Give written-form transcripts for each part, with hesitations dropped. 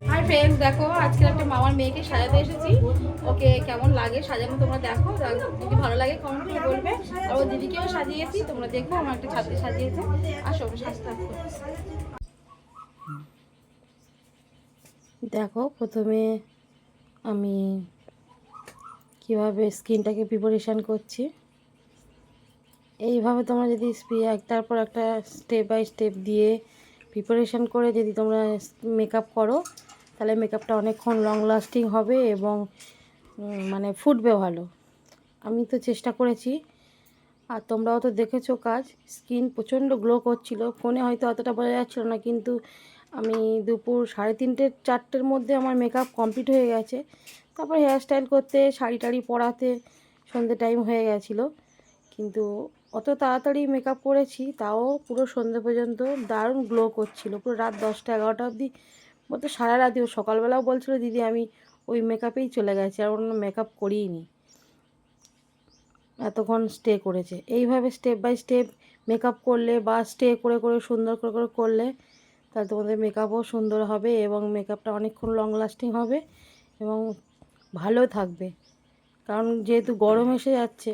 Hi friends, দেখো আজকে একটা মামার মেয়েকে সাজাতে এসেছি। ওকে কেমন লাগে সাজানো তোমরা দেখো, যদি ভালো লাগে কমেন্ট করে বলবে। আর ওর দিদিকেও সাজিয়েছি, তোমরা দেখো আমার একটা ছাত্রী সাজিয়েছে। আসো সাজতে আসো। দেখো প্রথমে আমি কিভাবে স্কিনটাকে প্রিপারেশান করছি। এইভাবে তোমরা যদি একটার পর একটা স্টেপ বাই স্টেপ দিয়ে প্রিপারেশান করে যদি তোমরা মেকআপ করো, তাহলে মেকআপটা অনেকক্ষণ লং লাস্টিং হবে এবং মানে ফুটবে ভালো। আমি তো চেষ্টা করেছি, আর তোমরাও তো দেখেছো কাজ। স্কিন প্রচণ্ড গ্লো করছিল, ফোনে হয়তো অতটা বোঝা যাচ্ছিলো না, কিন্তু আমি দুপুর 3:30 4টের মধ্যে আমার মেকআপ কমপ্লিট হয়ে গেছে। তারপর হেয়ার স্টাইল করতে, শাড়ি টাড়ি পরাতে সন্ধ্যে টাইম হয়ে গেছিলো। কিন্তু অত তাড়াতাড়ি মেকআপ করেছি, তাও পুরো সন্ধ্যে পর্যন্ত দারুণ গ্লো করছিল। পুরো রাত 10টা 11টা অবধি, বলতে সারা রাতি। ও সকালবেলাও বলছিল দিদি আমি ওই মেকআপেই চলে গেছি, আর অন্য মেকআপ করিনি, এতক্ষণ স্টে করেছে। এইভাবে স্টেপ বাই স্টেপ মেকআপ করলে বা স্টে করে করে সুন্দর করে করে করলে, তাহলে তোমাদের মেকআপও সুন্দর হবে এবং মেকআপটা অনেকক্ষণ লং লাস্টিং হবে এবং ভালো থাকবে। কারণ যেহেতু গরম এসে যাচ্ছে,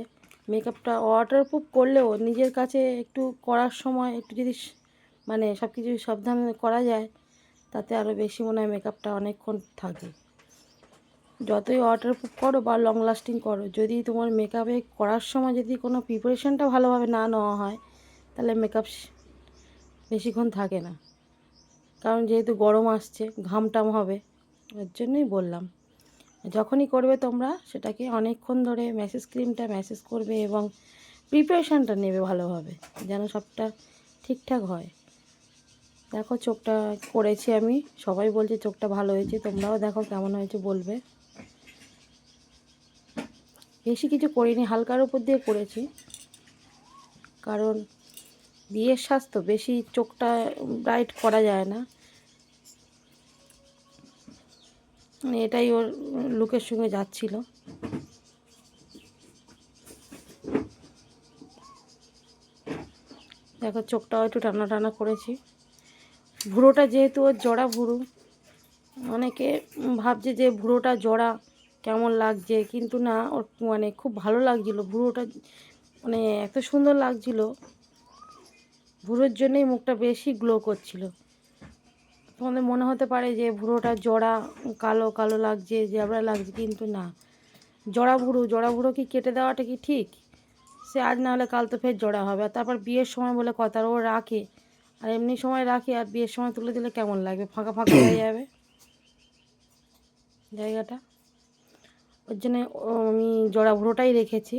মেকআপটা ওয়াটারপ্রুফ করলেও নিজের কাছে একটু করার সময় একটু যদি মানে সব কিছু সাবধানে করা যায়, তাতে আরও বেশি মনে হয় মেকআপটা অনেকক্ষণ থাকে। যতই ওয়াটারপ্রুফ করো বা লং লাস্টিং করো, যদি তোমার মেকআপে করার সময় যদি কোনো প্রিপারেশানটা ভালোভাবে না নেওয়া হয়, তাহলে মেকআপ বেশিক্ষণ থাকে না। কারণ যেহেতু গরম আসছে, ঘাম টাম হবে, ওর জন্যই বললাম। যখনই করবে তোমরা সেটাকে অনেকক্ষণ ধরে ক্রিমটা ম্যাসেজ করবে এবং প্রিপারেশানটা নেবে ভালোভাবে, যেন সবটা ঠিকঠাক হয়। দেখো চোখটা করেছি আমি, সবাই বলছে চোখটা ভালো হয়েছে, তোমরাও দেখো কেমন হয়েছে বলবে। বেশি কিছু করিনি, হালকার উপর দিয়ে করেছি, কারণ বিয়ের স্বাস্থ্য বেশি চোখটা ব্রাইট করা যায় না। এটাই ওর লুকের সঙ্গে যাচ্ছিল। দেখো চোখটাও একটু টানা টানা করেছি। ভুরোটা যেহেতু ওর জড়া ভুরু, অনেকে ভাবছে যে ভুরোটা জড়া কেমন লাগছে, কিন্তু না, ওর মানে খুব ভালো লাগছিল ভুরোটা, মানে এত সুন্দর লাগছিল। ভুরোর জন্যই মুখটা বেশি গ্লো করছিল। তোমাদের মনে হতে পারে যে ভুরোটা জড়া, কালো কালো লাগছে, জ্যাবড়া লাগছে, কিন্তু না, জড়া ভুরো কি কেটে দেওয়াটা কি ঠিক? সে আজ না হলে কাল তো ফের জড়া হবে। আর তারপর বিয়ের সময় বলে কথা, ও রাখে, আর এমনি সময় রাখে, আর বিয়ের সময় তুলে দিলে কেমন লাগবে, ফাঁকা ফাঁকা হয়ে যাবে জায়গাটা। ওর জন্য আমি জড়া ভুরোটাই রেখেছি।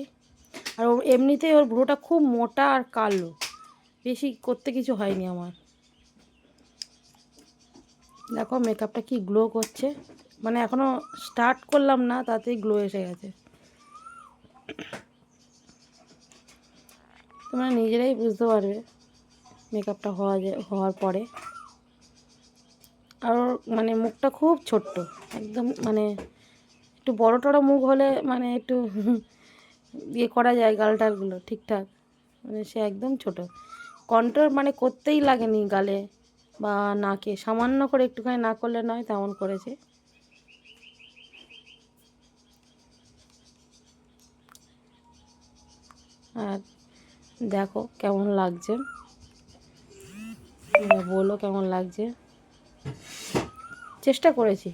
আর ও এমনিতেই ওর ভুরোটা খুব মোটা আর কালো, বেশি করতে কিছু হয়নি আমার। দেখো মেকআপটা কি গ্লো করছে, মানে এখনও স্টার্ট করলাম না, তাতেই গ্লো এসে গেছে। তোমরা নিজেরাই বুঝতে পারবে মেকআপটা হওয়ার পরে। আর ওর মানে মুখটা খুব ছোট্ট, একদম মানে একটু বড় টড়ো মুখ হলে মানে একটু ইয়ে করা যায়, গালটালগুলো ঠিকঠাক, মানে সে একদম ছোট। কন্ট্রোল মানে করতেই লাগেনি গালে বা নাকে, সামান্য করে একটুখানি না করলে নয়, তেমন করেছে। আর দেখো কেমন লাগছে, বলো কেমন লাগছে। চেষ্টা করেছি,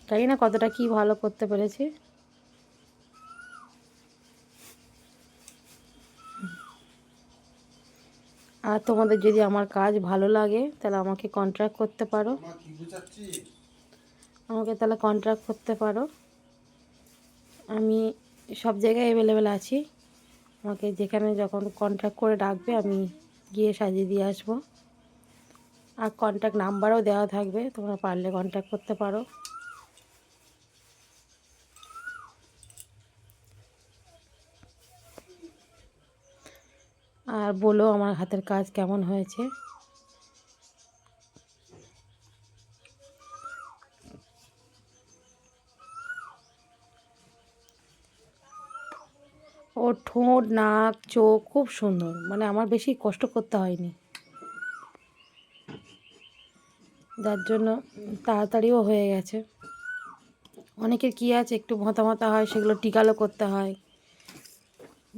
জানি না কতটা কি ভালো করতে পেরেছি। আর তোমাদের যদি আমার কাজ ভালো লাগে, তাহলে আমাকে কন্ট্রাক্ট করতে পারো, আমি সব জায়গায় অ্যাভেলেবেল আছি। আমাকে যেখানে যখন কন্ট্যাক্ট করে ডাকবে, আমি গিয়ে সাজিয়ে দিয়ে আসবো। আর কন্ট্যাক্ট নাম্বারও দেওয়া থাকবে, তোমরা পারলে কন্ট্যাক্ট করতে পারো। আর বলো আমার হাতের কাজ কেমন হয়েছে। ওর ঠোঁট, নাক, চোখ খুব সুন্দর, মানে আমার বেশি কষ্ট করতে হয়নি। যার জন্য তাড়াতাড়িও হয়ে গেছে। অনেকের কী আছে একটু ভোঁতা ভোঁতা হয়, সেগুলো টিকালো করতে হয়,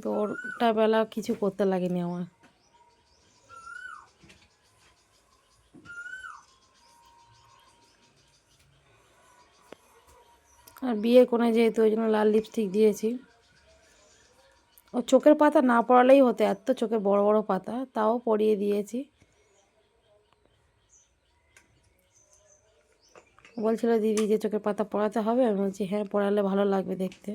তো ওটা বেলা কিছু করতে লাগেনি আমার। আর বিয়ের কোণে যেহেতু ওই জন্য লাল লিপস্টিক দিয়েছি। ও চোখের পাতা না পরালেই হতো, এত চোখে বড় বড় পাতা, তাও পরিয়ে দিয়েছি। বলছিল দিদি যে চোখের পাতা পরাতে হবে, আমি বলছি হ্যাঁ পরালে ভালো লাগবে দেখতে।